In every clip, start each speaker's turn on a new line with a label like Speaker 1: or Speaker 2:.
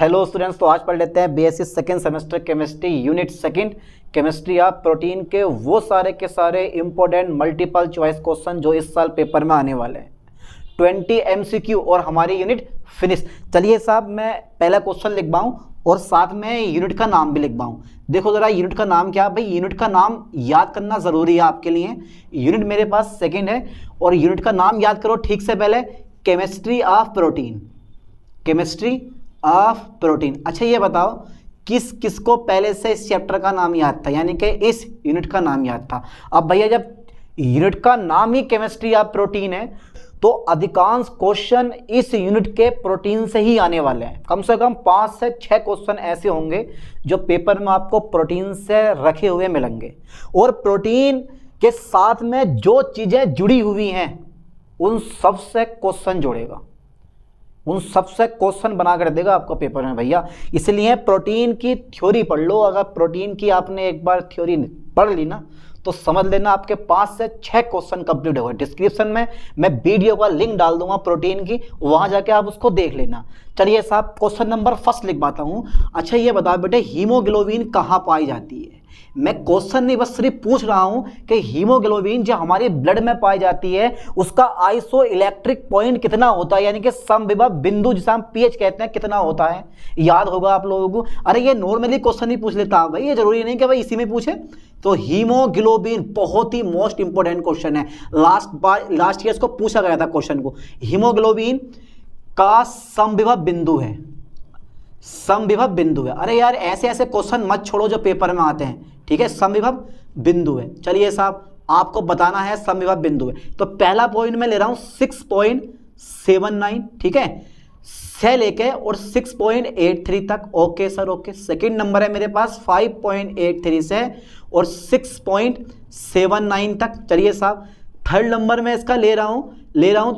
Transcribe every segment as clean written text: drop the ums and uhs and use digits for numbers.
Speaker 1: Hello students, तो आज पढ़ लेते हैं BSc second semester chemistry unit second chemistry of protein के वो सारे के सारे इंपॉर्टेंट मल्टीपल चॉइस क्वेश्चन जो इस साल पेपर में आने वाले हैं। 20 एमसीक्यू और हमारी यूनिट फिनिश। चलिए साहब, मैं पहला क्वेश्चन लिखवाऊँ और साथ में यूनिट का नाम भी लिखवाऊँ। देखो ज़रा यूनिट का नाम क्या है भाई, यूनिट का नाम याद करना ज़रूरी है आपके लिए। यूनिट मेरे पास सेकेंड है और यूनिट का नाम याद करो ठीक से पहले, chemistry of protein. Chemistry of protein. अच्छा ये बताओ किस किस को पहले से इस चैप्टर का नाम याद था, यानी कि इस यूनिट का नाम याद था। अब भैया जब यूनिट का नाम ही केमिस्ट्री ऑफ प्रोटीन है तो अधिकांश क्वेश्चन इस यूनिट के प्रोटीन से ही आने वाले हैं। कम से कम 5 से 6 क्वेश्चन ऐसे होंगे जो पेपर में आपको प्रोटीन से रखे हुए मिलेंगे, और प्रोटीन के साथ में जो चीज़ें जुड़ी हुई हैं उन सब से क्वेश्चन जोड़ेगा, उन सबसे क्वेश्चन बना कर देगा आपको पेपर में भैया। इसलिए प्रोटीन की थ्योरी पढ़ लो। अगर प्रोटीन की आपने एक बार थ्योरी पढ़ ली ना तो समझ लेना आपके 5 से 6 क्वेश्चन कंप्लीट हो गए। डिस्क्रिप्शन में मैं वीडियो का लिंक डाल दूंगा प्रोटीन की, वहां जाके आप उसको देख लेना। चलिए साहब, क्वेश्चन नंबर फर्स्ट लिखवाता हूं। अच्छा ये बताओ बेटे, हीमोग्लोबिन कहाँ पाई जाती है? मैं क्वेश्चन नहीं बस सिर्फ पूछ रहा हूं कि हीमोग्लोबिन जो हमारे ब्लड में पाई जाती है उसका आइसो इलेक्ट्रिक पॉइंट कितना होता है, यानी कि समविभव बिंदु जिसे हम पीएच कहते हैं, कितना होता है? याद होगा आप लोगों को। अरे ये नॉर्मली क्वेश्चन ही पूछ लेता भाई, ये जरूरी नहीं कि भाई इसी में पूछे। तो हीमोग्लोबिन बहुत ही मोस्ट इंपोर्टेंट क्वेश्चन है। लास्ट ईयर इसको पूछा गया था क्वेश्चन को। हीमोग्लोबिन का समविभव बिंदु है, समविभव बिंदु है। अरे यार ऐसे ऐसे क्वेश्चन मत छोड़ो जो पेपर में आते हैं, ठीक है। समविभव बिंदु है। चलिए साहब, आपको बताना है समविभव बिंदु है। तो पहला पॉइंट मैं ले रहा हूं 6.79, ठीक है, से लेके और 6.83 तक। Okay sir, okay. Second number है मेरे पास 5.83 से और 6.79 तक। चलिए साहब, थर्ड नंबर में इसका ले रहा हूं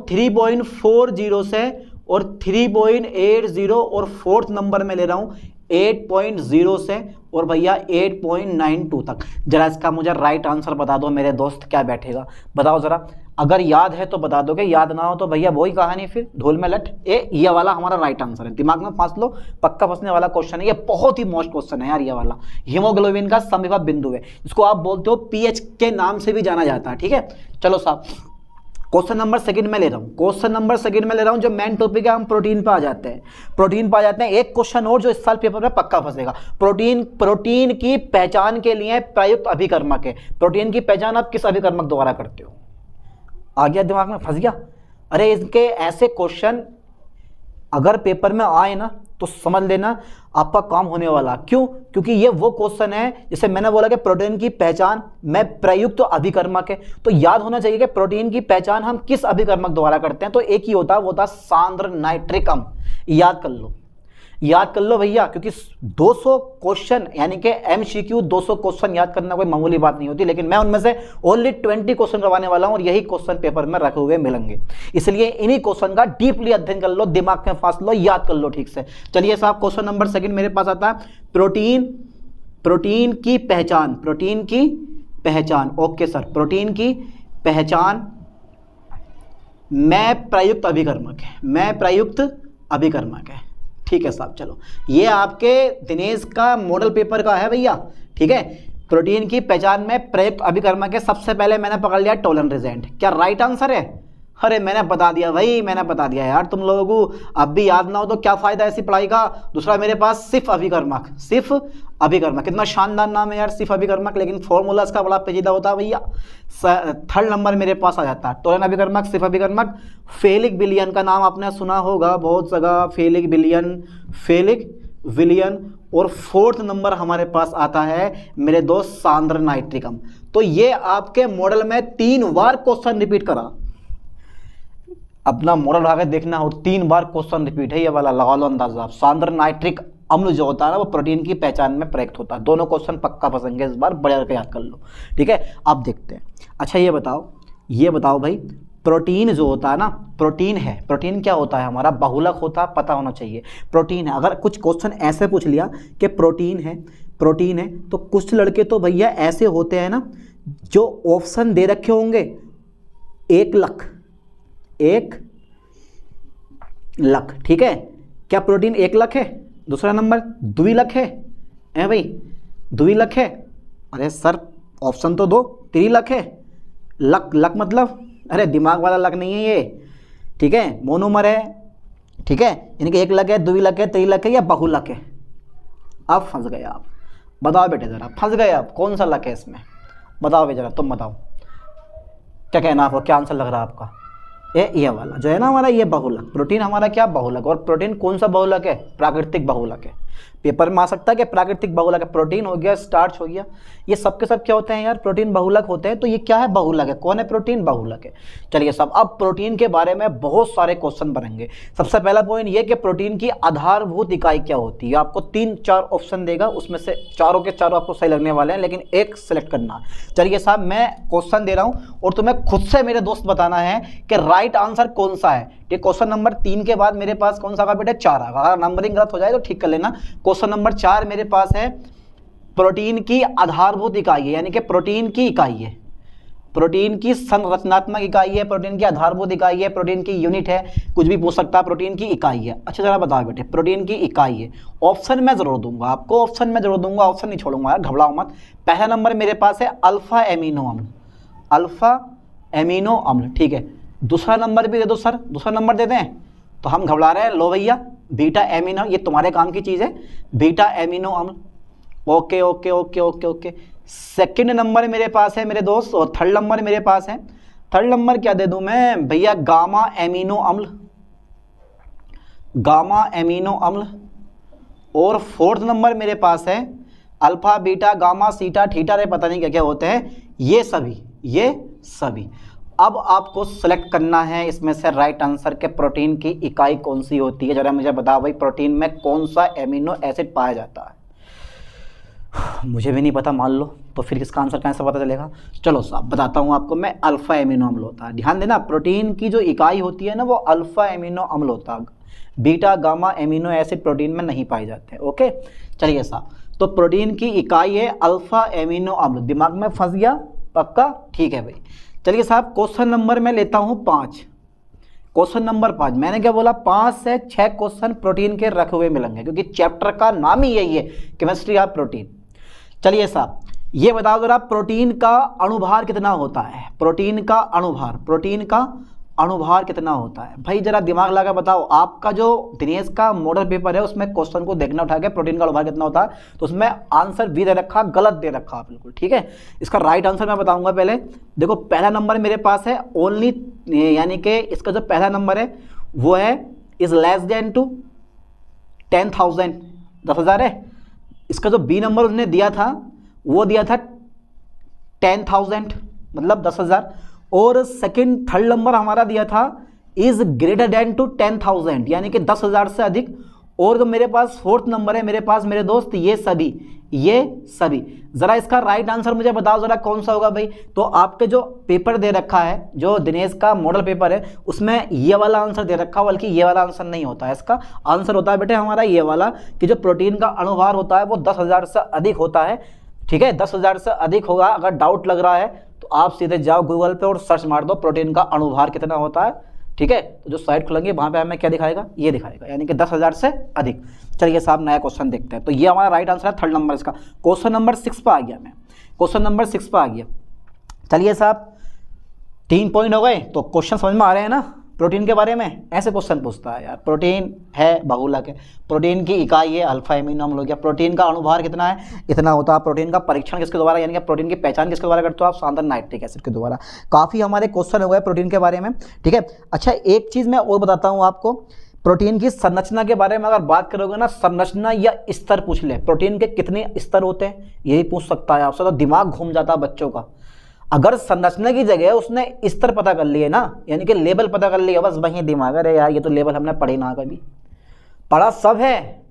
Speaker 1: 3.40 से और 3.80, और फोर्थ नंबर में ले रहा हूं 8.0 से और भैया 8.92 तक। जरा इसका मुझे राइट आंसर बता दो मेरे दोस्त, क्या बैठेगा बताओ जरा। अगर याद है तो बता दोगे, याद ना हो तो भैया वही कहानी, फिर धूल में लट। ये वाला हमारा राइट आंसर है, दिमाग में फांस लो, पक्का फंसने वाला क्वेश्चन है। ये बहुत ही मोस्ट क्वेश्चन है यार ये वाला। हीमोग्लोबिन का समविभव बिंदु है, इसको आप बोलते हो पीएच के नाम से भी जाना जाता है, ठीक है। चलो साहब, क्वेश्चन नंबर सेकंड में ले रहा हूं। क्वेश्चन नंबर सेकंड में ले रहा हूं जो मेन टॉपिक है, हम प्रोटीन पे आ जाते हैं। प्रोटीन पे आ जाते हैं। एक क्वेश्चन और जो इस साल पेपर में पक्का फंसेगा। प्रोटीन की पहचान के लिए प्रयुक्त अभिकर्मक है। प्रोटीन की पहचान आप किस अभिकर्मक द्वारा करते हो? आ गया दिमाग में, फंस गया? अरे इसके ऐसे क्वेश्चन अगर पेपर में आए ना तो समझ लेना आपका काम होने वाला। क्यों? क्योंकि ये वो क्वेश्चन है जैसे मैंने बोला कि प्रोटीन की पहचान में प्रयुक्त अभिकर्मक है, तो याद होना चाहिए कि प्रोटीन की पहचान हम किस अभिकर्मक द्वारा करते हैं। तो एक ही होता है, वो होता सांद्र नाइट्रिक अम्ल। याद कर लो, याद कर लो भैया, क्योंकि 200 क्वेश्चन यानी कि एमसीक्यू 200 क्वेश्चन याद करना कोई मामूली बात नहीं होती, लेकिन मैं उनमें से ओनली 20 क्वेश्चन करवाने वाला हूं और यही क्वेश्चन पेपर में रखे हुए मिलेंगे। इसलिए इन्हीं क्वेश्चन का डीपली अध्ययन कर लो, दिमाग में फांस लो, याद कर लो ठीक से। चलिए साहब, क्वेश्चन नंबर सेकंड मेरे पास आता है प्रोटीन की पहचान। प्रोटीन की पहचान, ओके सर। प्रोटीन की पहचान में प्रयुक्त अभिकर्मक है, में प्रयुक्त अभिकर्मक है, ठीक है साहब। चलो, ये आपके दिनेश का मॉडल पेपर का है भैया, ठीक है। प्रोटीन की पहचान में प्रयुक्त अभिकर्मक है। सबसे पहले मैंने पकड़ लिया टोलेरेंट। क्या राइट आंसर है? अरे मैंने बता दिया भाई, मैंने बता दिया यार। तुम लोगों को अब भी याद ना हो तो क्या फायदा ऐसी पढ़ाई का। दूसरा मेरे पास सिर्फ अभिकर्मक, सिर्फ अभिकर्मक। कितना शानदार नाम है यार, सिर्फ अभिकर्मक, लेकिन फॉर्मूला इसका बड़ा पेचीदा होता है भैया। थर्ड नंबर मेरे पास आ जाता है टोलन अभिकर्मक, सिर्फ अभिकर्मक। फेलिक विलियन का नाम आपने सुना होगा बहुत जगह, फेलिक विलियन। और फोर्थ नंबर हमारे पास आता है मेरे दोस्त सांद्र नाइट्रिक अम्ल। तो ये आपके मॉडल में 3 बार क्वेश्चन रिपीट करा। अपना मॉडल आगे देखना हो, 3 बार क्वेश्चन रिपीट है ये वाला, लगा लो अंदाजा आप। सांद्र नाइट्रिक अम्ल जो होता है ना वो प्रोटीन की पहचान में प्रयुक्त होता है। दोनों क्वेश्चन पक्का फंसेंगे इस बार, बढ़िया करके याद कर लो, ठीक है। अब देखते हैं। अच्छा ये बताओ भाई, प्रोटीन जो होता है ना, प्रोटीन है, प्रोटीन क्या होता है हमारा? बहुलक होता है, पता होना चाहिए। प्रोटीन है, अगर कुछ क्वेश्चन ऐसे पूछ लिया कि प्रोटीन है तो कुछ लड़के तो भैया ऐसे होते हैं ना जो ऑप्शन दे रखे होंगे 1 लाख, ठीक है। क्या प्रोटीन 1 लाख है? दूसरा नंबर द्विलक है भाई, द्विलक है। अरे सर ऑप्शन तो दो। त्रिलक है, लक लक मतलब अरे दिमाग वाला लक नहीं है ये, ठीक है, मोनोमर है, ठीक है, यानी कि एक लक है, द्विलक है, त्रिलक है या बहुलक है। अब फंस गए आप, बताओ बेटे ज़रा, फंस गए आप, कौन सा लक है इसमें, बताओ बेटा, तुम बताओ क्या कहना आपको, क्या आंसर लग रहा है आपका। ये वाला जो है ना हमारा, ये बहुलक, प्रोटीन हमारा क्या बहुलक, और प्रोटीन कौन सा बहुलक है, प्राकृतिक बहुलक है। पेपर में आ सकता है कि प्राकृतिक बहुलक है, प्रोटीन हो गया, स्टार्च हो गया, ये सब के सब क्या होते हैं यार, प्रोटीन बहुलक होते हैं। तो ये क्या है, बहुलक है। कौन है, प्रोटीन बहुलक है। चलिए सब, अब प्रोटीन के बारे में बहुत सारे क्वेश्चन बनेंगे। सबसे पहला पॉइंट ये कि प्रोटीन की आधारभूत इकाई क्या होती है। आपको 3-4 ऑप्शन देगा, उसमें से चारों के चारों आपको सही लगने वाले हैं, लेकिन एक सेलेक्ट करना। चलिए साहब मैं क्वेश्चन दे रहा हूँ और तुम्हें खुद से मेरे दोस्त बताना है कि राइट आंसर कौन सा है। ये क्वेश्चन नंबर 3 के बाद मेरे पास कौन सा आएगा बेटा, 4 आएगा। अगर नंबरिंग गलत हो जाए तो ठीक कर लेना। क्वेश्चन नंबर 4 मेरे पास है, प्रोटीन की आधारभूत इकाई है, यानी कि प्रोटीन की इकाई है, प्रोटीन की संरचनात्मक इकाई है, प्रोटीन की आधारभूत इकाई है, प्रोटीन की यूनिट है, कुछ भी पूछ सकता है, प्रोटीन की इकाई है। अच्छा जरा बताओ बेटे, प्रोटीन की इकाई है। ऑप्शन मैं जरूर दूंगा आपको, ऑप्शन में जरूर दूंगा, ऑप्शन नहीं छोड़ूंगा यार, घबराओ मत। पहला नंबर मेरे पास है अल्फा एमिनो अम्ल, अल्फा एमिनो अम्ल, ठीक है। दूसरा नंबर भी दे दो सर, दूसरा नंबर दे दें तो हम घबरा रहे हैं, लो भैया बीटा एमिनो, ये तुम्हारे काम की चीज़ है, बीटा एमिनो अम्ल। Okay okay okay okay okay. Second number मेरे पास है मेरे दोस्त, और थर्ड नंबर मेरे पास है, थर्ड नंबर क्या दे दूं मैं भैया, गामा एमिनो अम्ल, गामा एमिनो अम्ल। और फोर्थ नंबर मेरे पास है अल्फा बीटा गामा सीटा थीटा, रे पता नहीं क्या क्या होते हैं ये सभी, ये सभी। अब आपको सेलेक्ट करना है इसमें से राइट आंसर के प्रोटीन की इकाई कौन सी होती है। जरा मुझे बताओ भाई, प्रोटीन में कौन सा एमिनो एसिड पाया जाता है। मुझे भी नहीं पता मान लो, तो फिर इसका आंसर कैसे पता चलेगा। चलो साहब बताता हूँ आपको मैं, अल्फा एमिनो अम्ल होता है। ध्यान देना, प्रोटीन की जो इकाई होती है ना वो अल्फा एमिनो अम्ल होता है, beta gamma amino acid protein में नहीं पाए जाते। ओके चलिए साहब, तो प्रोटीन की इकाई है अल्फा एमिनो अम्ल। दिमाग में फंस गया पक्का, ठीक है भाई। चलिए साहब क्वेश्चन नंबर मैं लेता हूँ 5, क्वेश्चन नंबर 5। मैंने क्या बोला, 5 से 6 क्वेश्चन प्रोटीन के रखे हुए मिलेंगे, क्योंकि चैप्टर का नाम ही यही है, केमिस्ट्री ऑफ प्रोटीन। चलिए साहब ये बताओ जरा, प्रोटीन का अणुभार कितना होता है, प्रोटीन का अणुभार, प्रोटीन का अणुभार कितना होता है भाई, जरा दिमाग लगा बताओ। आपका जो दिनेश का मॉडल पेपर है उसमें क्वेश्चन को देखना उठा के, प्रोटीन का अणुभार कितना होता है, तो उसमें आंसर भी दे रखा, गलत दे रखा बिल्कुल, ठीक है। इसका राइट आंसर मैं बताऊंगा। पहले देखो, पहला नंबर मेरे पास है ओनली, यानी कि इसका जो पहला नंबर है वो है इज लेस देन टू 10,000, 10,000 है। इसका जो बी नंबर उसने दिया था वो दिया था 10,000, मतलब 10,000। और सेकंड थर्ड नंबर हमारा दिया था इज ग्रेटर देन टू 10,000, यानी कि 10,000 से अधिक। और जो मेरे पास फोर्थ नंबर है मेरे पास मेरे दोस्त, ये सभी, ये सभी। जरा इसका राइट आंसर मुझे बताओ जरा कौन सा होगा भाई। तो आपके जो पेपर दे रखा है, जो दिनेश का मॉडल पेपर है, उसमें ये वाला आंसर दे रखा, बल्कि ये वाला आंसर नहीं होता है। इसका आंसर होता है बेटे हमारा ये वाला, कि जो प्रोटीन का अणुभार होता है वो 10,000 से अधिक होता है, ठीक है, 10,000 से अधिक होगा। अगर डाउट लग रहा है तो आप सीधे जाओ गूगल पे और सर्च मार दो प्रोटीन का अणुभार कितना होता है, ठीक है। तो जो साइट खुलेंगे वहाँ पे हमें क्या दिखाएगा, ये दिखाएगा, यानी कि 10,000 से अधिक। चलिए साहब नया क्वेश्चन देखते हैं। तो ये हमारा राइट आंसर है, थर्ड नंबर इसका। क्वेश्चन नंबर 6 पर आ गया मैं, क्वेश्चन नंबर 6 पर आ गया। चलिए साहब 3 पॉइंट हो गए, तो क्वेश्चन समझ में आ रहे हैं ना। प्रोटीन के बारे में ऐसे क्वेश्चन पूछता है यार, प्रोटीन है बहुलक है, प्रोटीन की इकाई है अल्फा एमिनो अम्ल हो गया, प्रोटीन का अणुभार कितना है, इतना होता है। प्रोटीन का परीक्षण किसके द्वारा, यानी कि प्रोटीन की पहचान किसके द्वारा करते हो आप, सांद्र नाइट्रिक एसिड के द्वारा। काफ़ी हमारे क्वेश्चन हो गए प्रोटीन के बारे में, ठीक है। अच्छा एक चीज़ मैं और बताता हूँ आपको, प्रोटीन की संरचना के बारे में अगर बात करोगे ना, संरचना या स्तर पूछ ले, प्रोटीन के कितने स्तर होते हैं यही पूछ सकता है आपसे, तो दिमाग घूम जाता है बच्चों का। अगर संरचना की जगह उसने स्तर पता कर लिए ना, यानी कि लेवल पता कर लिया, बस वहीं दिमाग, अरे यार ये तो लेवल हमने पढ़ी ना, कभी पढ़ा सब है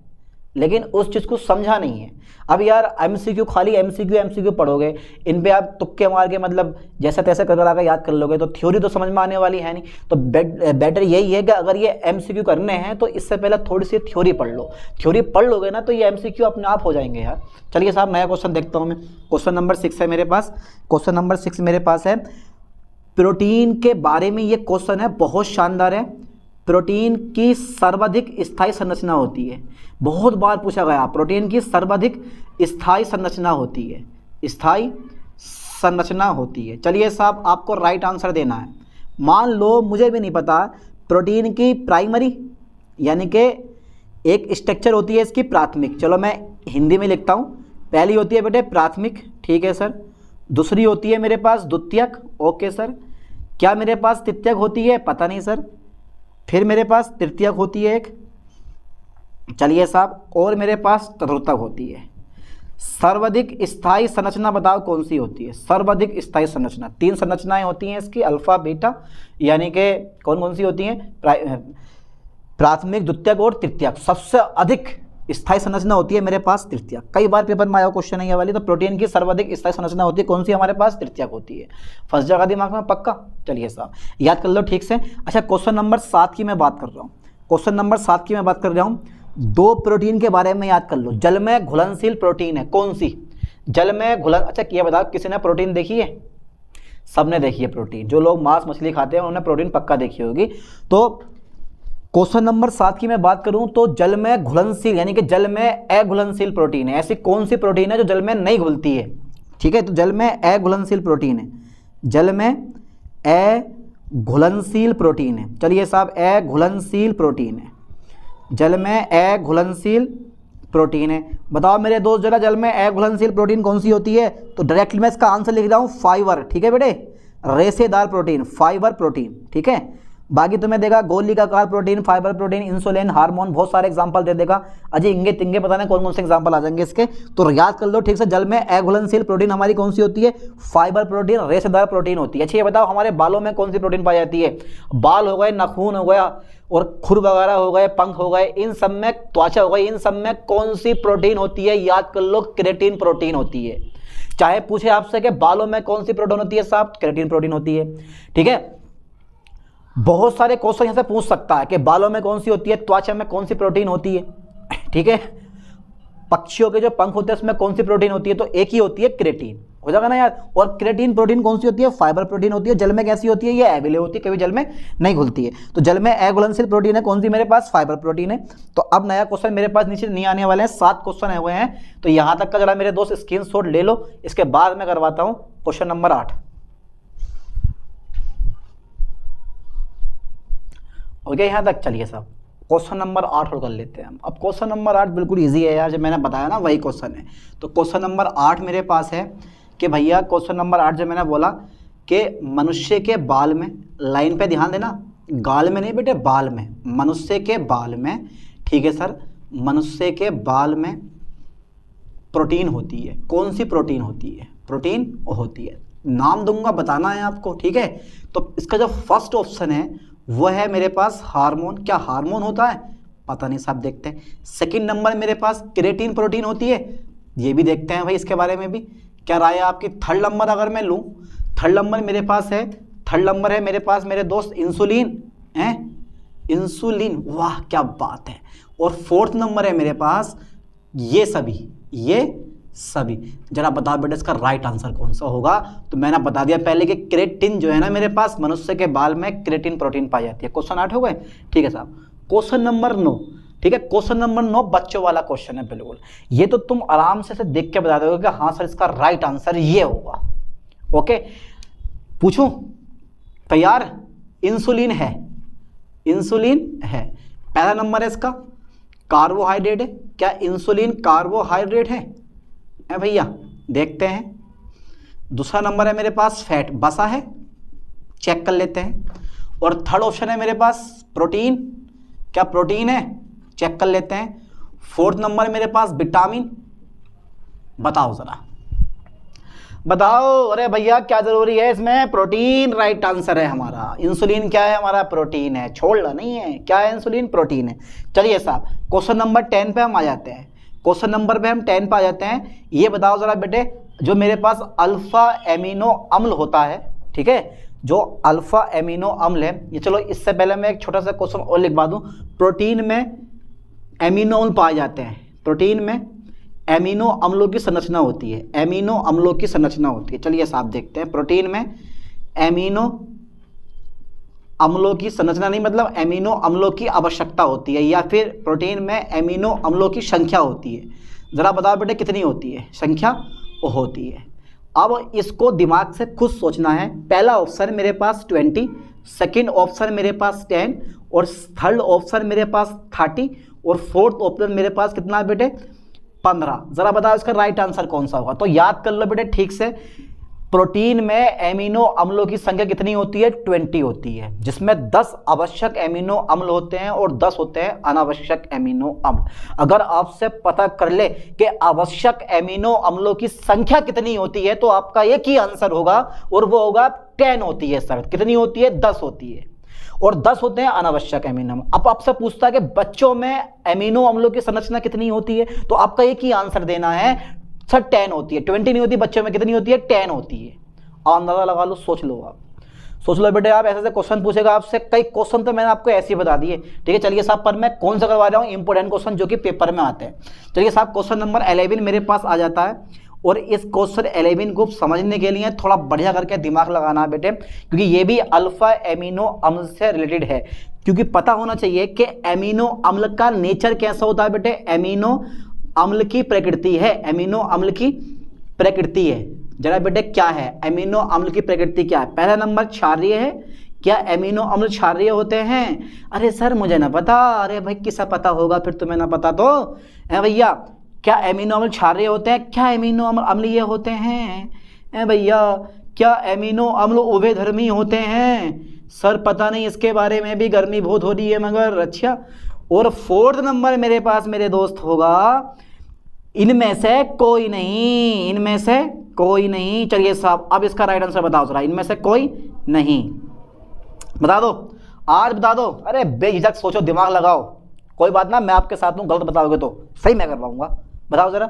Speaker 1: लेकिन उस चीज़ को समझा नहीं है। अब यार एमसीक्यू, खाली एमसीक्यू पढ़ोगे, इन पे आप तुक्के मार के मतलब जैसे तैसे कर आकर याद कर लोगे, तो थ्योरी तो समझ में आने वाली है नहीं। तो बेटर यही है कि अगर ये एमसीक्यू करने हैं तो इससे पहले थोड़ी सी थ्योरी पढ़ लो, थ्योरी पढ़ लोगे ना तो ये एमसीक्यू अपने आप हो जाएंगे यार। चलिए साहब नया क्वेश्चन देखता हूँ मैं, क्वेश्चन नंबर 6 है मेरे पास, क्वेश्चन नंबर 6 मेरे पास है, प्रोटीन के बारे में ये क्वेश्चन है, बहुत शानदार है। प्रोटीन की सर्वाधिक स्थायी संरचना होती है? बहुत बार पूछा गया, प्रोटीन की सर्वाधिक स्थायी संरचना होती है, स्थायी संरचना होती है। चलिए साहब, आपको राइट आंसर देना है। मान लो मुझे भी नहीं पता, प्रोटीन की प्राइमरी यानी कि एक स्ट्रक्चर होती है इसकी प्राथमिक, चलो मैं हिंदी में लिखता हूँ। पहली होती है बेटे प्राथमिक, ठीक है सर। दूसरी होती है मेरे पास द्वितीयक, ओके सर। क्या मेरे पास तृतीयक होती है? पता नहीं सर। फिर मेरे पास तृतीयक होती है एक, चलिए साहब, और मेरे पास चतुर्थक होती है। सर्वाधिक स्थायी संरचना बताओ कौन सी होती है? सर्वाधिक स्थायी संरचना 3 संरचनाएं होती हैं इसकी, अल्फा बीटा, यानी कि कौन कौन सी होती हैं? प्राथमिक, द्वितीयक और तृतीयक। सबसे अधिक स्थायी संरचना होती है मेरे पास तृतीयक। कई बार पेपर में आया क्वेश्चन है ये वाली। तो प्रोटीन की सर्वाधिक स्थायी संरचना होती है कौन सी? हमारे पास तृतीयक होती है। फंस जाएगा दिमाग में पक्का। चलिए साहब याद कर लो ठीक से। अच्छा, क्वेश्चन नंबर 7 की मैं बात कर रहा हूँ। क्वेश्चन नंबर 7 की मैं बात कर रहा हूँ। 2 प्रोटीन के बारे में याद कर लो। जल में घुलनशील प्रोटीन है कौन सी? जल में घुलन, अच्छा ये बताओ किसी ने प्रोटीन देखी है? सबने देखी है प्रोटीन। जो लोग मांस मछली खाते हैं उन्होंने प्रोटीन पक्का देखी होगी। तो क्वेश्चन नंबर 7 की मैं बात करूं तो जल में घुलनशील यानी कि जल में अघुलनशील प्रोटीन है। ऐसी कौन सी प्रोटीन है जो जल में नहीं घुलती है? ठीक है, तो जल में अघुलनशील प्रोटीन है, जल में अघुलनशील प्रोटीन है। चलिए साहब, अघुलनशील प्रोटीन है, जल में अघुलनशील प्रोटीन है। बताओ मेरे दोस्त जरा, जल में अघुलनशील प्रोटीन कौन सी होती है? तो डायरेक्टली मैं इसका आंसर लिख रहा हूँ फाइबर। ठीक है बेटे, रेशेदार प्रोटीन, फाइबर प्रोटीन। ठीक है, बाकी तुम्हें देगा गोलिकाकार protein, fiber protein, insulin, hormone, बहुत सारे एग्जांपल दे देगा। अजय इंगे तिंगे पता नहीं कौन कौन से एग्जांपल आ जाएंगे इसके। तो याद कर लो ठीक से, जल में अघुलनशील प्रोटीन हमारी कौन सी होती है? फाइबर प्रोटीन, रेशेदार प्रोटीन होती है। अच्छा ये बताओ हमारे बालों में कौन सी प्रोटीन पाई जाती है? बाल हो गए, नाखून हो गया और खुर वगैरह हो गए, पंख हो गए, इन सब में, त्वचा हो गई, इन सब में कौन सी प्रोटीन होती है? याद कर लो, केराटिन प्रोटीन होती है। चाहे पूछे आपसे कि बालों में कौन सी प्रोटीन होती है, साहब केराटिन प्रोटीन होती है। ठीक है, बहुत सारे क्वेश्चन यहां से पूछ सकता है कि बालों में कौन सी होती है, त्वचा में कौन सी प्रोटीन होती है। ठीक है, पक्षियों के जो पंख होते हैं उसमें कौन सी प्रोटीन होती है? तो एक ही होती है, केराटिन। हो जाएगा ना यार। और केराटिन प्रोटीन कौन सी होती है? फाइबर प्रोटीन होती है। जल में कैसी होती है? ये अवेलेबल होती है, कभी जल में नहीं घुलती है। तो जल में अघुलनशील प्रोटीन है कौन सी? मेरे पास फाइबर प्रोटीन है। तो अब नया क्वेश्चन मेरे पास नीचे नहीं आने वाले हैं, 7 क्वेश्चन हुए हैं। तो यहां तक का जरा मेरे दोस्त स्क्रीनशॉट ले लो, इसके बाद मैं करवाता हूं क्वेश्चन नंबर 8। ओके, यहाँ तक चलिए साहब, क्वेश्चन नंबर 8 और कर लेते हैं हम। अब क्वेश्चन नंबर 8 बिल्कुल इजी है यार, जब मैंने बताया ना वही क्वेश्चन है। तो क्वेश्चन नंबर 8 मेरे पास है कि भैया, क्वेश्चन नंबर 8 जब मैंने बोला कि मनुष्य के बाल में, लाइन पे ध्यान देना, गाल में नहीं बेटे, बाल में, मनुष्य के बाल में, ठीक है सर, मनुष्य के बाल में प्रोटीन होती है। कौन सी प्रोटीन होती है? प्रोटीन होती है, नाम दूंगा, बताना है आपको। ठीक है, तो इसका जो फर्स्ट ऑप्शन है वो है मेरे पास हार्मोन। क्या हार्मोन होता है? पता नहीं साहब, देखते हैं। सेकंड नंबर मेरे पास केराटिन प्रोटीन होती है, ये भी देखते हैं भाई, इसके बारे में भी क्या राय है आपकी। थर्ड नंबर अगर मैं लूँ, थर्ड नंबर मेरे पास है, थर्ड नंबर है मेरे पास मेरे दोस्त इंसुलिन है, इंसुलिन, वाह क्या बात है। और फोर्थ नंबर है मेरे पास ये सभी, ये सभी। जरा बताओ बेटा इसका राइट आंसर कौन सा होगा? तो मैंने बता दिया पहले कि केराटिन जो है ना मेरे पास, मनुष्य के बाल में केराटिन प्रोटीन पाई जाती है। क्वेश्चन 8 हो गए, ठीक है साहब। क्वेश्चन नंबर 9, ठीक है, क्वेश्चन नंबर 9 बच्चों वाला क्वेश्चन है बिल्कुल। ये तो तुम आराम से देख के बता दोगे कि हाँ सर इसका राइट आंसर ये होगा। ओके, पूछूं? तैयार? इंसुलिन है, इंसुलिन है। पहला नंबर है इसका कार्बोहाइड्रेट है। क्या इंसुलिन कार्बोहाइड्रेट है भैया? देखते हैं। दूसरा नंबर है मेरे पास फैट, बसा है, चेक कर लेते हैं। और थर्ड ऑप्शन है मेरे पास प्रोटीन। क्या प्रोटीन है? चेक कर लेते हैं। फोर्थ नंबर मेरे पास विटामिन। बताओ जरा, बताओ। अरे भैया क्या जरूरी है इसमें? प्रोटीन राइट आंसर है हमारा। इंसुलिन क्या है हमारा? प्रोटीन है, छोड़ना नहीं है। क्या है? इंसुलिन प्रोटीन है। चलिए साहब, क्वेश्चन नंबर 10 पे हम आ जाते हैं। क्वेश्चन नंबर पे हम 10 पे आ जाते हैं। ये बताओ जरा बेटे, जो मेरे पास अल्फा एमिनो अम्ल होता है, ठीक है, जो अल्फा एमिनो अम्ल है, ये चलो इससे पहले मैं एक छोटा सा क्वेश्चन और लिखवा दूं। प्रोटीन में एमिनो अम्ल पाए जाते हैं, प्रोटीन में एमिनो अम्लों की संरचना होती है, एमिनो अम्लों की संरचना होती है। चलिए साहब देखते हैं, प्रोटीन में एमिनो अम्लों की संरचना नहीं, मतलब एमिनो अम्लों की आवश्यकता होती है, या फिर प्रोटीन में एमिनो अम्लों की संख्या होती है। ज़रा बताओ बेटे कितनी होती है संख्या? वो होती है। अब इसको दिमाग से खुद सोचना है। पहला ऑप्शन मेरे पास 20, सेकंड ऑप्शन मेरे पास 10, और थर्ड ऑप्शन मेरे पास 30, और फोर्थ ऑप्शन मेरे पास कितना है बेटे? 15। ज़रा बताओ इसका राइट आंसर कौन सा होगा? तो याद कर लो बेटे ठीक से, प्रोटीन में एमिनो अम्लों की संख्या कितनी होती है? 20 होती है, जिसमें 10 आवश्यक एमिनो अम्ल होते हैं और 10 होते हैं अनावश्यक एमिनो अम्ल। अगर आपसे पता कर ले कि आवश्यक एमिनो अम्लों की संख्या कितनी होती है तो आपका एक ही आंसर होगा, और वो होगा 10 होती है सर। कितनी होती है? 10 होती है, और 10 होते हैं अनावश्यक एमिनो अम्ल। अब आपसे पूछता है कि बच्चों में एमिनो अम्लों की संरचना कितनी होती है, तो आपका एक ही आंसर देना है सर 10 होती है। 20 नहीं होती, बच्चों में कितनी होती है? 10 होती है। अंदाजा लगा लो, सोच लो, आप सोच लो बेटे। आप ऐसे ऐसे क्वेश्चन पूछेगा आपसे, कई क्वेश्चन तो मैंने आपको ऐसे ही बता दिए, ठीक है। चलिए साहब, पर मैं कौन सा करवा रहा हूँ? इंपोर्टेंट क्वेश्चन जो कि पेपर में आते हैं। चलिए साहब, क्वेश्चन नंबर 11 मेरे पास आ जाता है, और इस क्वेश्चन 11 को समझने के लिए थोड़ा बढ़िया करके दिमाग लगाना है बेटे, क्योंकि ये भी अल्फा एमिनो अम्ल से रिलेटेड है। क्योंकि पता होना चाहिए कि एमिनो अम्ल का नेचर कैसा होता है बेटे। एमिनो अम्ल की प्रकृति है, एमिनो अम्ल की प्रकृति है। जरा बेटे क्या है एमिनो अम्ल की प्रकृति? क्या है? पहला नंबर क्षारीय है। क्या एमिनो अम्ल क्षारीय होते हैं? अरे सर मुझे ना पता। अरे भाई किसा पता होगा, फिर तुम्हें ना पता तो है भैया। क्या एमिनो अम्ल क्षारीय होते हैं? क्या एमिनो अम्ल अम्लीय होते हैं भैया? क्या एमिनो अम्ल उभयधर्मी होते हैं? सर पता नहीं, इसके बारे में भी गर्मी बहुत हो रही है मगर। अच्छा, और फोर्थ नंबर मेरे पास मेरे दोस्त होगा इनमें से कोई नहीं, इनमें से कोई नहीं। चलिए साहब, अब इसका राइट आंसर बताओ जरा, इनमें से कोई नहीं। बता दो, आज बता दो। अरे बेझिझक सोचो, दिमाग लगाओ, कोई बात ना, मैं आपके साथ हूँ, गलत बताओगे तो सही मैं कर पाऊंगा। बताओ जरा।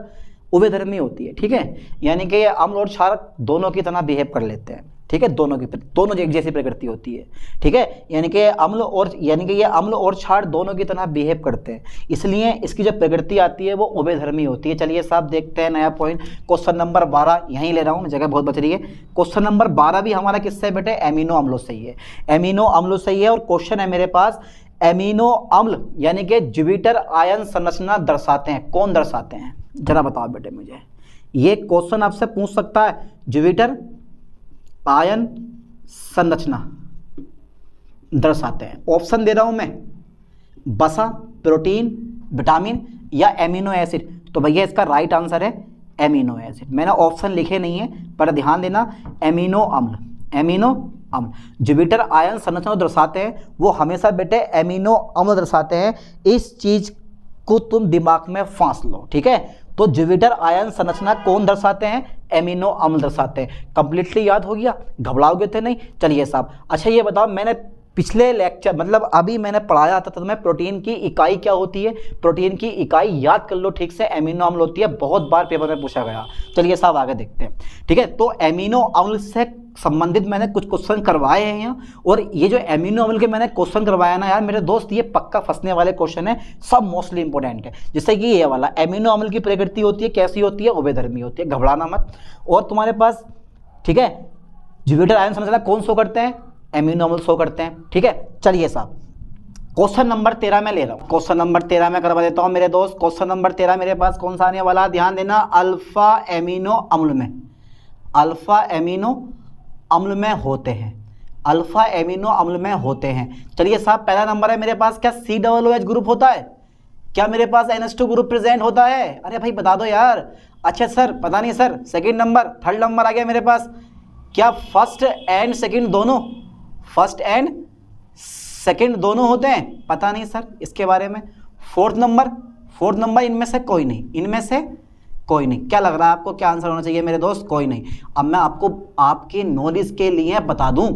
Speaker 1: उभयधर्मी होती है, ठीक है, यानी कि ये अम्ल और क्षार दोनों की तरह बिहेव कर लेते हैं, ठीक है। दोनों एक जैसी प्रकृति होती है, ठीक है, यानी कि अम्ल और ये अम्ल और क्षार दोनों की तरह बिहेव करते हैं, इसलिए इसकी जो प्रकृति आती है वो उभयधर्मी होती है। चलिए साहब देखते हैं नया पॉइंट। क्वेश्चन नंबर 12 यहीं ले रहा हूँ, जगह बहुत बच रही है। क्वेश्चन नंबर 12 भी हमारा किससे बेटे? एमिनो अम्लों से ही है। एमिनो अम्लों से ही है, और क्वेश्चन है मेरे पास एमिनो अम्ल यानी कि ज्यूपिटर आयन संरचना दर्शाते हैं। कौन दर्शाते हैं? जरा बताओ बेटे मुझे। ये क्वेश्चन आपसे पूछ सकता है। ज्यूपिटर आयन संरचना दर्शाते हैं। ऑप्शन दे रहा हूं मैं, वसा, प्रोटीन, विटामिन या एमिनो एसिड। तो भैया इसका राइट आंसर है एमिनो एसिड। मैंने ऑप्शन लिखे नहीं है, पर ध्यान देना, एमिनो अम्ल, एमिनो अम्ल ज्यूपिटर आयन संरचना दर्शाते हैं, वो हमेशा बेटे एमिनो अम्ल दर्शाते हैं। इस चीज को तुम दिमाग में फांस लो, ठीक है। तो ज्यूपिटर आयन संरचना कौन दर्शाते हैं? एमिनो अम्ल दर्शाते हैं। कंप्लीटली याद हो गया? घबराओगे तो नहीं? चलिए साहब, अच्छा ये बताओ, मैंने पिछले लेक्चर मतलब अभी मैंने पढ़ाया था तुम्हें प्रोटीन की इकाई क्या होती है। प्रोटीन की इकाई याद कर लो ठीक से, एमिनो अम्ल होती है। बहुत बार पेपर में पूछा गया। चलिए साहब आगे देखते हैं, ठीक है। तो एमिनो अम्ल से संबंधित मैंने कुछ क्वेश्चन करवाए हैं यहाँ, और ये जो एमिनो अम्ल के मैंने क्वेश्चन करवाया ना यार मेरे दोस्त, ये पक्का फंसने वाले क्वेश्चन है, सब मोस्टली इंपॉर्टेंट है। जैसे कि ये वाला, एमिनो अम्ल की प्रकृति होती है कैसी होती है? उभयधर्मी होती है, घबराना मत। और तुम्हारे पास, ठीक है, ज्यूपिटर आयन संरचना कौन शो करते हैं? एमिनो अम्ल शो करते हैं, ठीक है। चलिए साहब, क्वेश्चन नंबर 13 में ले रहा हूँ। क्वेश्चन नंबर 13 में करवा देता हूँ मेरे दोस्त। क्वेश्चन नंबर 13 मेरे पास कौन सा आने वाला? ध्यान देना, अल्फा एमिनो अम्ल में, अल्फा एमिनो अम्ल में होते हैं, अल्फा एमिनो अम्ल में होते हैं। चलिए साहब, पहला नंबर है मेरे पास, क्या COOH ग्रुप होता है? क्या मेरे पास NH2 ग्रुप प्रेजेंट होता है? अरे भाई बता दो यार। अच्छा सर पता नहीं सर। सेकंड नंबर, थर्ड नंबर आ गया मेरे पास, क्या फर्स्ट एंड सेकंड दोनों, फर्स्ट एंड सेकंड दोनों होते हैं? पता नहीं सर इसके बारे में। फोर्थ नंबर, इनमें से कोई नहीं, इनमें से कोई नहीं। क्या लग रहा है आपको, क्या आंसर होना चाहिए मेरे दोस्त? कोई नहीं। अब मैं आपको आपकी नॉलेज के लिए बता दूं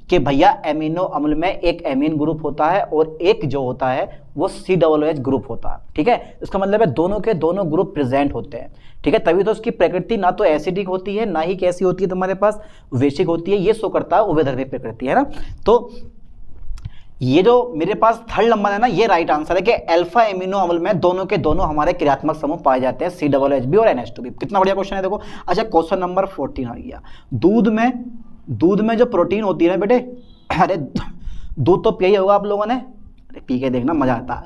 Speaker 1: कि भैया एमिनो अम्ल में एक एमीन ग्रुप होता है और एक जो होता है वो COOH ग्रुप होता है, ठीक है। इसका मतलब है दोनों के दोनों ग्रुप प्रेजेंट होते हैं, ठीक है। तभी तो उसकी प्रकृति ना तो एसिडिक होती है, ना ही कैसी होती है तुम्हारे पास बेसिक होती है। ये शो करता है उभयधर्मी प्रकृति, है ना। तो ये जो मेरे पास थर्ड नंबर है ना, ये राइट आंसर है कि अल्फा एमिनो अम्ल में दोनों के दोनों हमारे क्रियात्मक समूह पाए जाते हैं, COOH भी और NH2 भी। कितना बढ़िया क्वेश्चन है देखो। अच्छा क्वेश्चन नंबर 14 आ गया। दूध में जो प्रोटीन होती है ना बेटे, अरे दूध तो पिया ही होगा आप लोगों ने, अरे पी के देखना मजा आता है।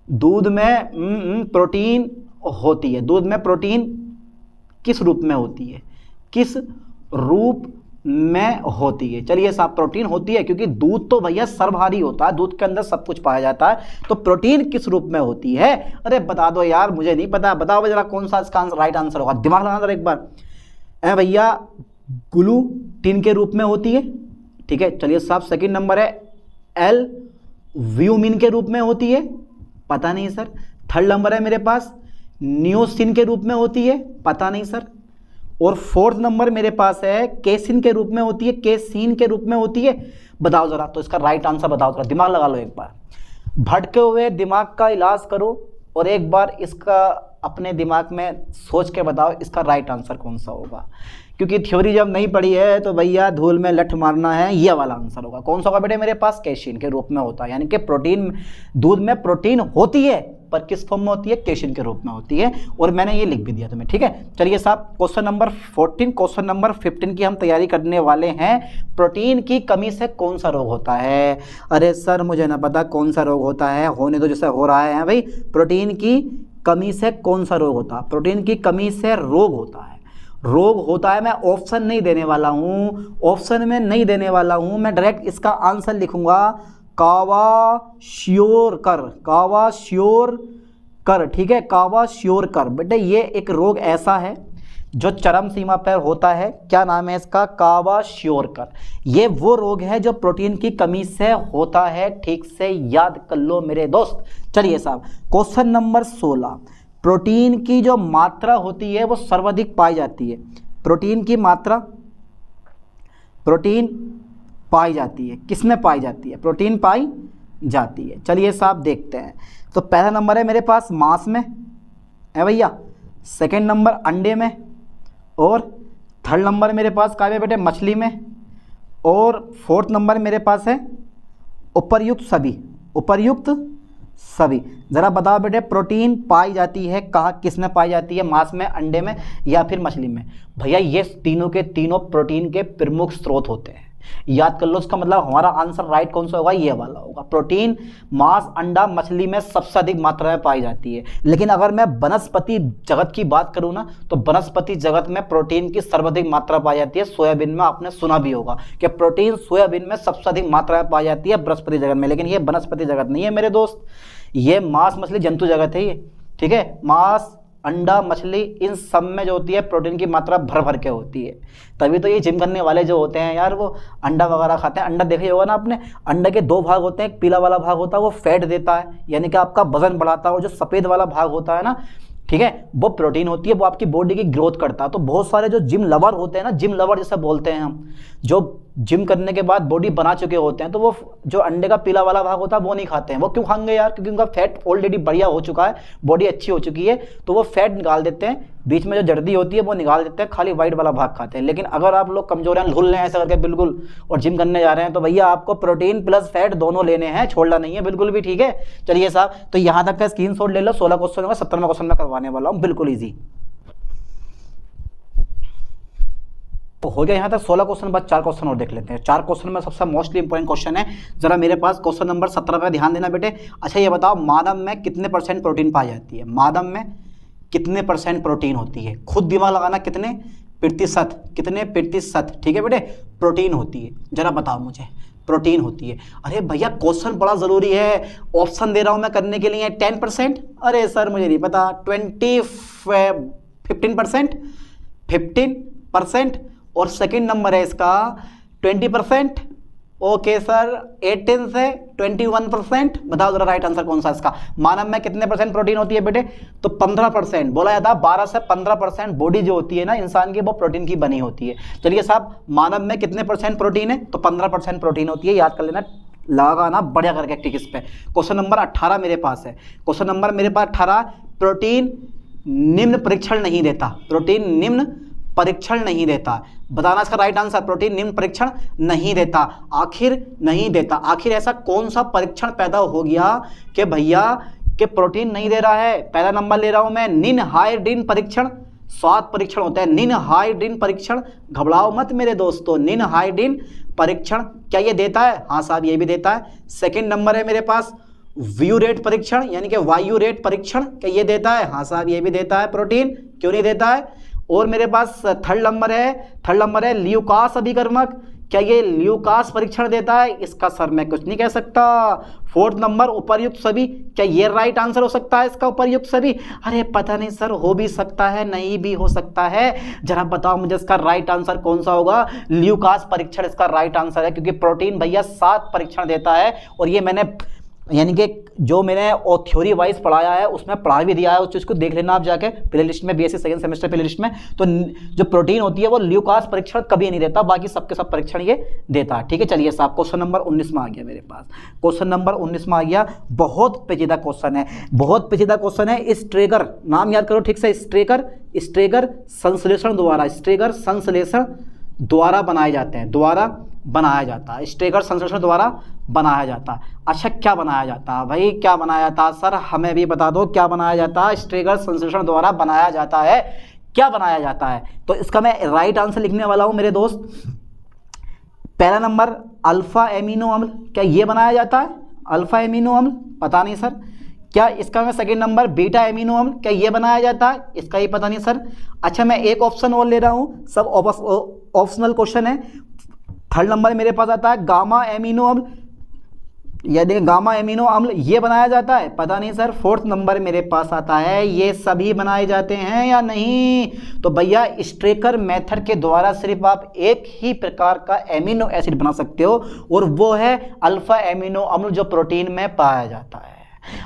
Speaker 1: दूध में प्रोटीन होती है। दूध में प्रोटीन किस रूप में होती है, किस रूप में होती है? चलिए साहब प्रोटीन होती है, क्योंकि दूध तो भैया सर्वहारी होता है, दूध के अंदर सब कुछ पाया जाता है, तो प्रोटीन किस रूप में होती है? अरे बता दो यार, मुझे नहीं पता, बताओ जरा कौन सा इसका राइट आंसर होगा, दिमाग लगाना जरा एक बार। भैया ग्लूटीन के रूप में होती है, ठीक है। चलिए साहब सेकंड नंबर है एल्ब्यूमिन के रूप में होती है, पता नहीं सर। थर्ड नंबर है मेरे पास नियोसिन के रूप में होती है, पता नहीं सर। और फोर्थ नंबर मेरे पास है केसिन के रूप में होती है, केसिन के रूप में होती है, बताओ जरा। तो इसका राइट आंसर बताओ जरा, दिमाग लगा लो एक बार, भटके हुए दिमाग का इलाज करो और एक बार इसका अपने दिमाग में सोच के बताओ इसका राइट आंसर कौन सा होगा। क्योंकि थ्योरी जब नहीं पढ़ी है तो भैया धूल में लठ मारना है, ये वाला आंसर होगा। कौन सा होगा बेटे मेरे पास? केसिन के रूप में होता है, यानी कि प्रोटीन, दूध में प्रोटीन होती है पर किस फॉर्म में होती है? केसिन के रूप में होती है। और मैंने ये लिख भी दिया तुम्हें, ठीक है। चलिए साहब क्वेश्चन नंबर 14, क्वेश्चन नंबर 15 की हम तैयारी करने वाले हैं। प्रोटीन की कमी से कौन सा रोग होता है? अरे सर मुझे ना पता कौन सा रोग होता है, होने तो जैसे हो रहा है भाई। प्रोटीन की कमी से कौन सा रोग होता है? प्रोटीन की कमी से रोग होता है, रोग होता है। मैं ऑप्शन नहीं देने वाला हूँ, ऑप्शन में नहीं देने वाला हूँ, मैं डायरेक्ट इसका आंसर लिखूंगा क्वाशियोरकर, क्वाशियोरकर, ठीक है, क्वाशियोरकर। बेटे ये एक रोग ऐसा है जो चरम सीमा पर होता है, क्या नाम है इसका? क्वाशियोरकर। ये वो रोग है जो प्रोटीन की कमी से होता है, ठीक से याद कर लो मेरे दोस्त। चलिए साहब क्वेश्चन नंबर 16, प्रोटीन की जो मात्रा होती है वो सर्वाधिक पाई जाती है। प्रोटीन की मात्रा, प्रोटीन पाई जाती है, किसमें पाई जाती है? प्रोटीन पाई जाती है। चलिए साहब देखते हैं। तो पहला नंबर है मेरे पास मांस में है भैया, सेकंड नंबर अंडे में, और थर्ड नंबर मेरे पास क्या है बेटे? मछली में, और फोर्थ नंबर मेरे पास है उपर्युक्त सभी, उपर्युक्त सभी। ज़रा बताओ बेटे प्रोटीन पाई जाती है कहाँ, किस में पाई जाती है? मांस में, अंडे में, या फिर मछली में? भैया ये तीनों के तीनों प्रोटीन के प्रमुख स्रोत होते हैं, याद कर लो। इसका मतलब हमारा आंसर राइट कौन सा होगा? ये वाला होगा। प्रोटीन मांस, अंडा, मछली में सबसे अधिक मात्रा में पाई जाती है। लेकिन अगर मैं वनस्पति जगत की बात करूं ना, तो वनस्पति जगत में प्रोटीन की सर्वाधिक मात्रा पाई जाती है। सोयाबीन में आपने सुना भी होगा कि प्रोटीन सोयाबीन में सबसे अधिक मात्रा में पाई जाती है वनस्पति जगत में। लेकिन ये वनस्पति जगत नहीं है मेरे दोस्त, ये मांस मछली जंतु जगत है ये, ठीक है। मांस, अंडा, मछली, इन सब में जो होती है प्रोटीन की मात्रा भर भर के होती है। तभी तो ये जिम करने वाले जो होते हैं यार, वो अंडा वगैरह खाते हैं। अंडा देखा ही होगा ना आपने, अंडे के दो भाग होते हैं, एक पीला वाला भाग होता है वो फैट देता है, यानी कि आपका वजन बढ़ाता है, और जो सफ़ेद वाला भाग होता है ना, ठीक है, वो प्रोटीन होती है, वो आपकी बॉडी की ग्रोथ करता है। तो बहुत सारे जो जिम लवर होते हैं ना, जिम लवर जैसा बोलते हैं हम, जो जिम करने के बाद बॉडी बना चुके होते हैं, तो वो जो अंडे का पीला वाला भाग होता है वो नहीं खाते हैं। वो क्यों खाएंगे यार? क्योंकि उनका फैट ऑलरेडी बढ़िया हो चुका है, बॉडी अच्छी हो चुकी है, तो वो फैट निकाल देते हैं, बीच में जो जर्दी होती है वो निकाल देते हैं, खाली वाइट वाला भाग खाते हैं। लेकिन अगर आप लोग कमजोर हैं, भूल रहे हैं ऐसा करके बिल्कुल, और जिम करने जा रहे हैं, तो भैया आपको प्रोटीन प्लस फैट दोनों लेने हैं, छोड़ना नहीं है बिल्कुल भी, ठीक है। चलिए साहब, तो यहाँ तक का स्क्रीनशॉट ले लो। 16 क्वेश्चन होगा, 17वां क्वेश्चन में करवाने वाला हूँ, बिल्कुल ईजी। तो हो गया यहाँ तक 16 क्वेश्चन, बाद 4 क्वेश्चन और देख लेते हैं। 4 क्वेश्चन में सबसे मोस्टली इंपॉर्टेंट क्वेश्चन है, जरा मेरे पास क्वेश्चन नंबर 17 पर ध्यान देना बेटे। अच्छा ये बताओ, मानव में कितने % प्रोटीन पाई जाती है? मानव में कितने % प्रोटीन होती है? खुद दिमाग लगाना, कितने प्रतिशत, कितने प्रतिशत, ठीक है बेटे, प्रोटीन होती है? जरा बताओ मुझे, प्रोटीन होती है। अरे भैया क्वेश्चन बड़ा जरूरी है, ऑप्शन दे रहा हूं मैं करने के लिए। 10%, अरे सर मुझे नहीं पता। 15%, और सेकंड नंबर है इसका 20%। ओके सर, 18 से 21%। बताओ जरा राइट आंसर कौन सा इसका? मानव में कितने % प्रोटीन होती है बेटे? तो 15%। बोला जाता है 12 से 15% बॉडी जो होती है ना इंसान की, वो प्रोटीन की बनी होती है। चलिए साहब, मानव में कितने % प्रोटीन है? तो 15% प्रोटीन होती है, याद कर लेना, लगाना बढ़िया करके टिक इस पे। क्वेश्चन नंबर 18 मेरे पास है, क्वेश्चन नंबर मेरे पास 18, प्रोटीन निम्न परीक्षण नहीं देता। प्रोटीन निम्न परीक्षण नहीं देता, बताना इसका राइट आंसर। प्रोटीन निम्न परीक्षण नहीं देता, आखिर नहीं देता, आखिर ऐसा कौन सा परीक्षण पैदा हो गया कि भैया कि प्रोटीन नहीं दे रहा है? पहला नंबर ले रहा हूं मैं, निनहाइड्रीन परीक्षण। 7 परीक्षण होते हैं, निनहाइड्रीन परीक्षण, घबराओ मत मेरे दोस्तों, निनहाइड्रीन परीक्षण, क्या ये देता है? हाँ साहब ये भी देता है। सेकंड नंबर है मेरे पास व्यू रेट परीक्षण यानी कि वायु रेट परीक्षण, क्या ये देता है? हाँ साहब ये भी देता है प्रोटीन, क्यों नहीं देता है? और मेरे पास थर्ड नंबर है ल्यूकास अभिकर्मक, क्या ये ल्यूकास परीक्षण देता है? इसका सर मैं कुछ नहीं कह सकता। फोर्थ नंबर उपर्युक्त सभी, क्या ये राइट आंसर हो सकता है इसका उपर्युक्त सभी? अरे पता नहीं सर, हो भी सकता है नहीं भी हो सकता है, जरा बताओ मुझे इसका राइट आंसर कौन सा होगा? ल्यूकास परीक्षण इसका राइट आंसर है, क्योंकि प्रोटीन भैया 7 परीक्षण देता है और ये मैंने यानी कि जो मैंने और थ्योरी वाइज पढ़ाया है उसमें पढ़ा भी दिया है, उस चीज़ को देख लेना आप जाके प्ले लिस्ट में, BSc second semester play list में। तो जो प्रोटीन होती है वो ल्यूकास परीक्षण कभी नहीं देता, बाकी सबके सब परीक्षण ये देता है। ठीक है, चलिए साहब क्वेश्चन नंबर 19 में आ गया मेरे पास। क्वेश्चन नंबर 19 में आ गया, बहुत पेचीदा क्वेश्चन है, बहुत पेचीदा क्वेश्चन है। स्ट्रेगर, नाम याद करो ठीक से, स्ट्रेगर संश्लेषण द्वारा बनाए जाते हैं, बनाया जाता है, स्ट्रेगर संश्लेषण द्वारा बनाया जाता है। अच्छा क्या बनाया जाता है भाई, क्या बनाया जाता है सर, हमें भी बता दो क्या बनाया जाता है? स्ट्रेगर संश्लेषण द्वारा बनाया जाता है, क्या बनाया जाता है? तो इसका मैं राइट आंसर लिखने वाला हूं मेरे दोस्त। पहला नंबर अल्फा एमिनो अम्ल, क्या ये बनाया जाता है? अल्फा एमिनो अम्ल पता नहीं सर। क्या इसका मैं सेकंड नंबर बीटा एमिनो अम्ल, क्या ये बनाया जाता है? इसका ही पता नहीं सर। अच्छा मैं एक ऑप्शन और ले रहा हूँ, सब ऑप्शनल क्वेश्चन है। थर्ड नंबर मेरे पास आता है गामा एमिनो अम्ल, या देखिए गामा एमिनो अम्ल ये बनाया जाता है? पता नहीं सर। फोर्थ नंबर मेरे पास आता है ये सभी बनाए जाते हैं या नहीं? तो भैया स्ट्रेकर मेथड के द्वारा सिर्फ आप एक ही प्रकार का एमिनो एसिड बना सकते हो और वो है अल्फा एमिनो अम्ल, जो प्रोटीन में पाया जाता है।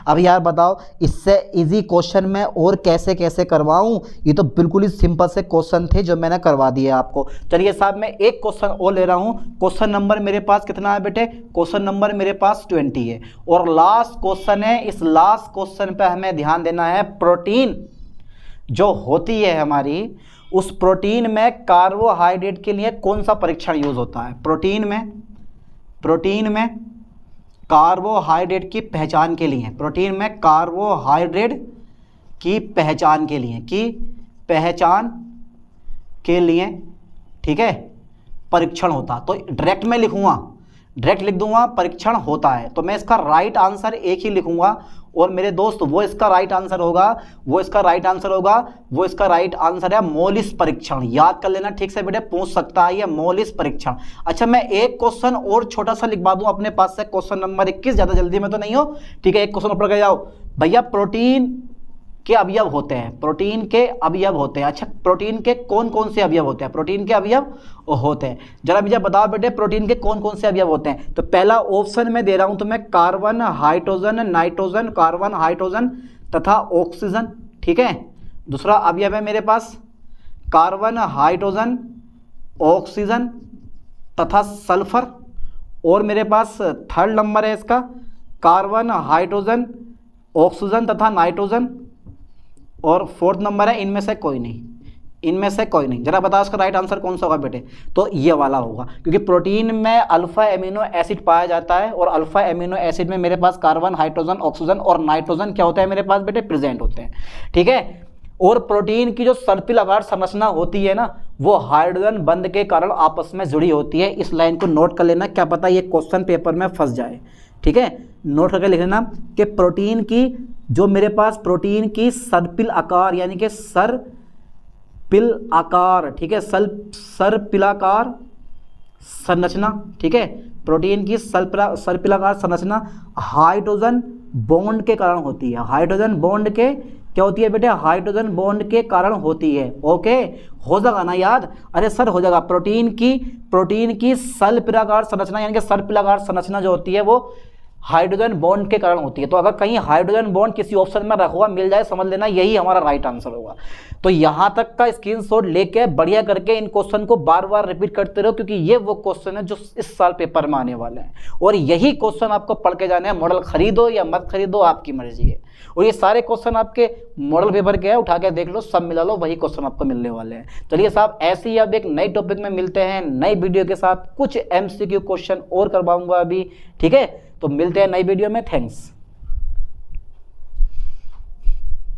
Speaker 1: अब यार बताओ इससे इजी क्वेश्चन मैं और कैसे कैसे करवाऊं? ये तो बिल्कुल ही सिंपल से क्वेश्चन थे जो मैंने करवा दिए आपको। चलिए साहब मैं एक क्वेश्चन और ले रहा हूं। क्वेश्चन नंबर मेरे पास कितना है बेटे? क्वेश्चन नंबर मेरे पास 20 है और लास्ट क्वेश्चन है। इस लास्ट क्वेश्चन पे हमें ध्यान देना है। प्रोटीन जो होती है हमारी, उस प्रोटीन में कार्बोहाइड्रेट के लिए कौन सा परीक्षण यूज होता है? प्रोटीन में कार्बोहाइड्रेट की पहचान के लिए, प्रोटीन में कार्बोहाइड्रेट की पहचान के लिए ठीक है परीक्षण होता। तो डायरेक्ट मैं लिखूंगा, डायरेक्ट लिख दूंगा परीक्षण होता है, तो मैं इसका राइट आंसर एक ही लिखूंगा। और मेरे दोस्त वो इसका राइट आंसर है मोलिस परीक्षण। याद कर लेना ठीक से बेटे, पूछ सकता है ये मोलिस परीक्षण। अच्छा मैं एक क्वेश्चन और छोटा सा लिखवा दूं अपने पास से, क्वेश्चन नंबर 21, ज्यादा जल्दी में तो नहीं हो, ठीक है। एक क्वेश्चन ऊपर कर जाओ भैया। प्रोटीन के अवयव होते हैं, अच्छा प्रोटीन के कौन कौन से अवयव होते हैं? प्रोटीन के अवयव होते हैं, जरा मुझे बताओ बेटे प्रोटीन के कौन कौन से अवयव होते हैं? तो पहला ऑप्शन में दे रहा हूं तो मैं carbon, hydrogen, nitrogen, carbon, hydrogen तथा ऑक्सीजन, ठीक है। दूसरा अवयव है मेरे पास कार्बन, हाइड्रोजन, ऑक्सीजन तथा सल्फर। और मेरे पास थर्ड नंबर है इसका कार्बन, हाइड्रोजन, ऑक्सीजन तथा नाइट्रोजन। और फोर्थ नंबर है इनमें से कोई नहीं। जरा बताओ इसका राइट आंसर कौन सा होगा बेटे? तो ये वाला होगा, क्योंकि प्रोटीन में अल्फा एमिनो एसिड पाया जाता है और अल्फा एमिनो एसिड में मेरे पास कार्बन, हाइड्रोजन, ऑक्सीजन और नाइट्रोजन क्या होता है मेरे पास बेटे? प्रेजेंट होते हैं, ठीक है। और प्रोटीन की जो सर्पिल आकार संरचना होती है ना, वो हाइड्रोजन बंध के कारण आपस में जुड़ी होती है। इस लाइन को नोट कर लेना, क्या पता ये क्वेश्चन पेपर में फंस जाए, ठीक है। नोट करके लिख लेना कि प्रोटीन की जो मेरे पास प्रोटीन की सर्पिल आकार यानी कि सर्पिल आकार, ठीक है, सर्पिलाकार संरचना, ठीक है। प्रोटीन की सर्पिलाकार संरचना हाइड्रोजन बॉन्ड के कारण होती है। हाइड्रोजन बॉन्ड के क्या होती है बेटे? हाइड्रोजन बॉन्ड के कारण होती है। ओके, हो जाएगा ना याद? अरे सर हो जाएगा। प्रोटीन की सर्पिलाकार संरचना यानी कि सर्पिलाकार संरचना जो होती है वो हाइड्रोजन बॉन्ड के कारण होती है। तो अगर कहीं हाइड्रोजन बॉन्ड किसी ऑप्शन में रखा हुआ मिल जाए, समझ लेना यही हमारा राइट आंसर होगा। तो यहाँ तक का स्क्रीनशॉट लेके बढ़िया करके इन क्वेश्चन को बार बार रिपीट करते रहो, क्योंकि ये वो क्वेश्चन है जो इस साल पेपर में आने वाले हैं और यही क्वेश्चन आपको पढ़ के जाने हैं। मॉडल खरीदो या मत खरीदो आपकी मर्जी है। और ये सारे क्वेश्चन आपके मॉडल पेपर के हैं, उठा के देख लो, सब मिला लो, वही क्वेश्चन आपको मिलने वाले हैं। चलिए साहब ऐसे ही अब एक नई टॉपिक में मिलते हैं, नई वीडियो के साथ। कुछ MCQ क्वेश्चन और करवाऊंगा अभी, ठीक है। तो मिलते हैं नई वीडियो में। थैंक्स।